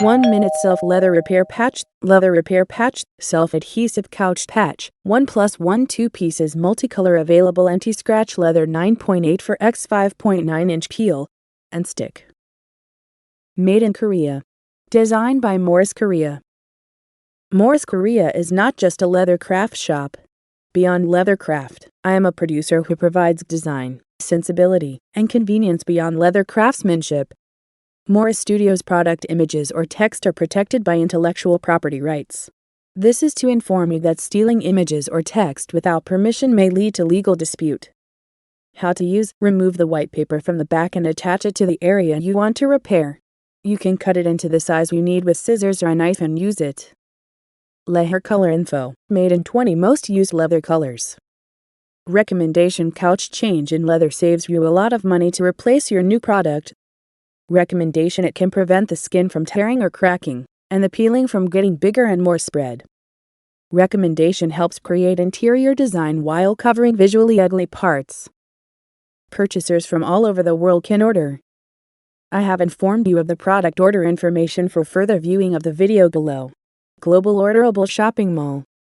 1-minute self-leather repair patch, leather repair patch, self-adhesive couch patch, 1+1 2 pieces multicolor available anti-scratch leather 9.8 for x 5.9 inch peel and stick. Made in Korea. Designed by MorisKorea. MorisKorea is not just a leather craft shop. Beyond leather craft, I am a producer who provides design, sensibility, and convenience beyond leather craftsmanship. Moris Studios product images or text are protected by intellectual property rights. This is to inform you that stealing images or text without permission may lead to legal dispute. How to use: remove the white paper from the back and attach it to the area you want to repair. You can cut it into the size you need with scissors or a knife and use it. Leather color info. Made in 20 most used leather colors. Recommendation: couch change in leather saves you a lot of money to replace your new product. Recommendation: it can prevent the skin from tearing or cracking, and the peeling from getting bigger and more spread. Recommendation: helps create interior design while covering visually ugly parts. Purchasers from all over the world can order. I have informed you of the product order information for further viewing of the video below. Global Orderable Shopping Mall.